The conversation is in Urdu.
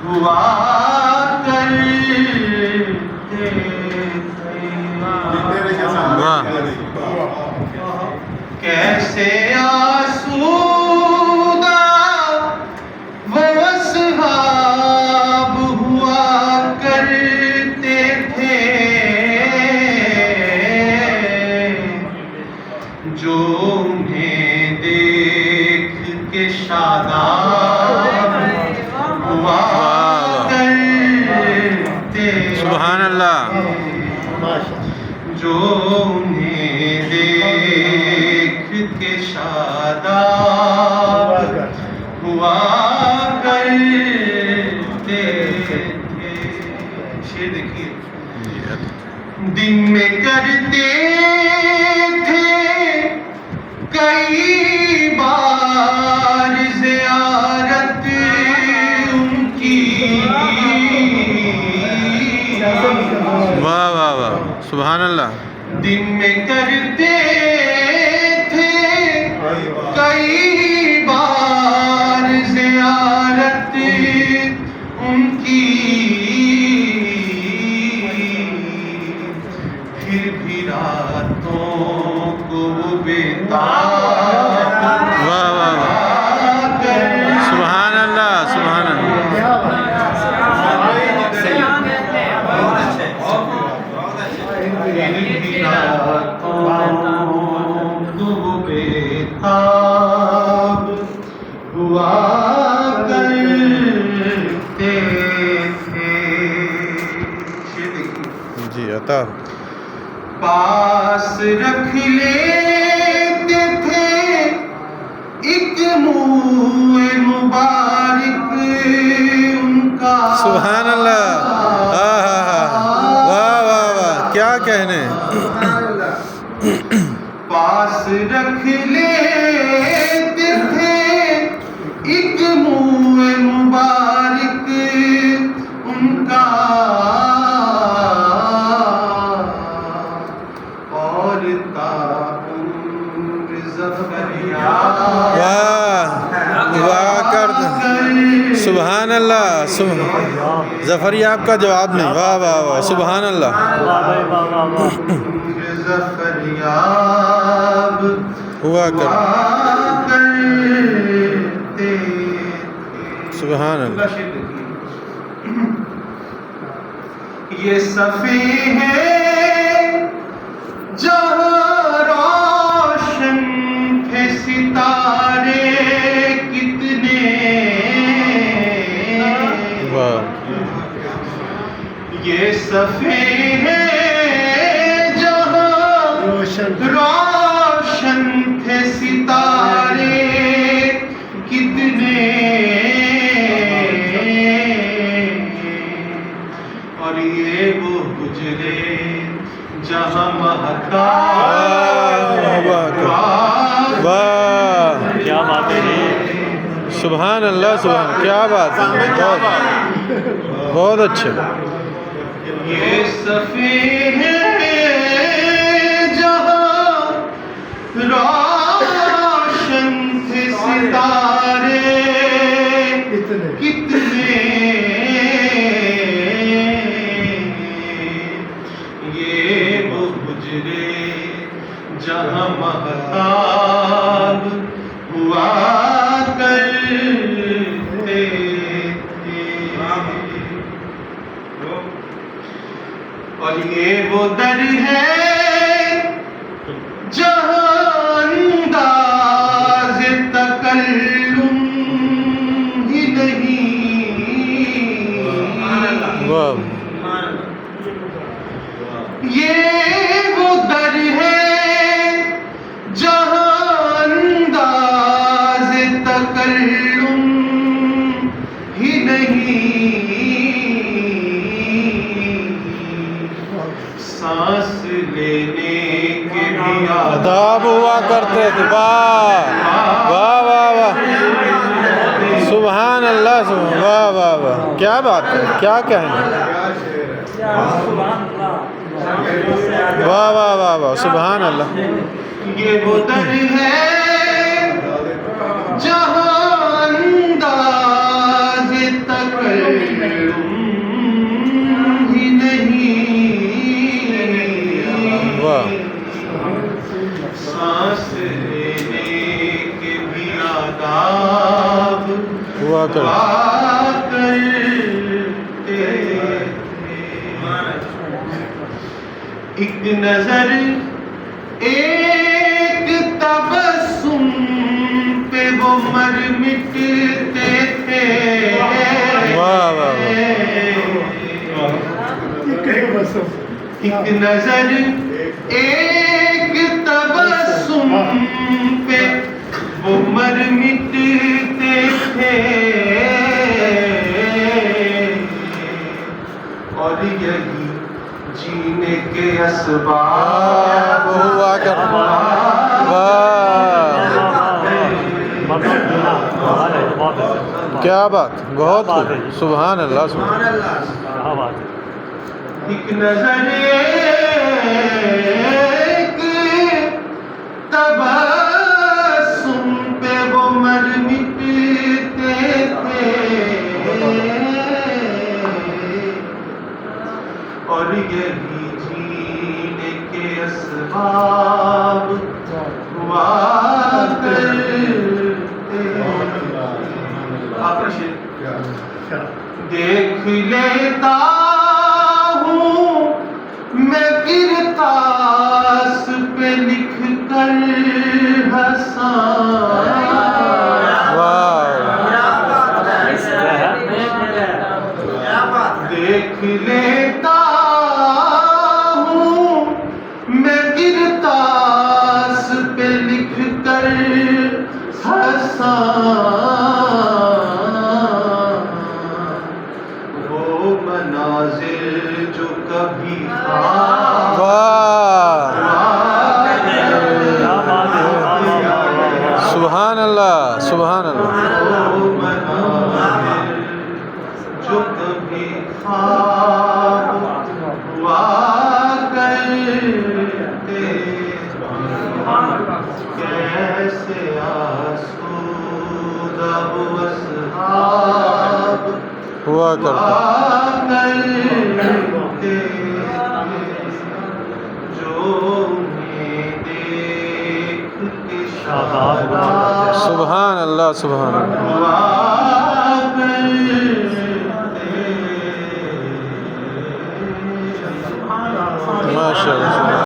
ہوا کرتے تھے۔ کیسے آسودہ وہ اصحاب ہوا کرتے تھے، جو انہیں دیکھ کے شاداب ہوا کرتے، سبحان اللہ، جو انہیں دیکھ کے شاداب ہوا کرتے تھے۔ شعر دیکھیے، دن میں کرتے تھے کئی بار زیارت ان کی، واہ واہ واہ، سبحان اللہ، دن میں کرتے تھے کئی بار زیارت ان کی، پھر بھی راتوں کو بیتاب واہ واہ واہ، سبحان اللہ، سبحان اللہ، بیتاب ہوا کرتے تھے۔ جی عطا، پاس رکھ لیتے تھے ایک منہ مبارک ان کا، سبحان اللہ، واہ واہ واہ، کیا کہنے، پاس رکھ لیتے تھے ایک منہ مبارک ان کا، اور تعمر زفریا واہ واہ کر دیں، سبحان اللہ، ظفری آپ کا جواب نہیں، واہ واہ واہ، سبحان اللہ، زفریاب ہوا کر، کرتے تھے۔ سبحان اللہ، یہ صفحے ہیں جہاں روشن تھے ستارے کتنے، واہ، یہ صفحے ہیں جہاں روشن تھے ستارے کتنے، اور یہ وہ حجرے جہاں مہکا، واہ، کیا بات ہے، سبحان اللہ، سبحان، کیا بات ہے، بہت اچھے، یہ صفحے ہیں جہاں روشن تھے ستارے کتنے، یہ وہ حجرے جہاں مہتاب ہوا کرتے تھے، اور یہ وہ در ہے جہاں انداز تکلم ہی نہیں، واہ، یہ وہ در ہے جہاں انداز تکلم ہی نہیں، سانس لینے کے بھی آداب ہوا کرتے تھے، واہ واہ واہ واہ، سبحان اللہ، واہ واہ واہ، کیا بات ہے، کیا کہنے، واہ واہ واہ واہ، سبحان اللہ، یہ وہ در ہے جہاں انداز تک تکلم ہی نہیں، واہ سانس لینے کے بھی آداب ہوا کر کرتے تھے۔ ایک نظر ایک تبسم پہ وہ مر مٹتے تھے، واہ واہ ایک نظر ایک تبسم پہ وہ مر مٹتے تھے، اور یہی جینے کے اسباب ہوا کر کیا بات، بہت خوب، سبحان اللہ سبحان اللہ۔ ایک نظر ایک تبسم پہ وہ مر مٹتے تھے، اور یہی جینے کے اسباب ہوا کرتے تھے۔ دیکھ لیتا ہوں میں کرتاس پہ لکھ کر حسان، دیکھ لیتا ہوں میں کرتاس پہ لکھ کر حسان، وہ مناظر جو کبھی سبحان اللہ سبحان اللہ۔ وہ مناظر جو کبھی خواب ہوا کرتے، کیسے آسودہ وہ اصحاب ہوا کرتا کرتے جو انہیں دیکھ کے شاداب سبحان اللہ سبحان اللہ۔ ہوا کرتے۔ ماشاء اللہ۔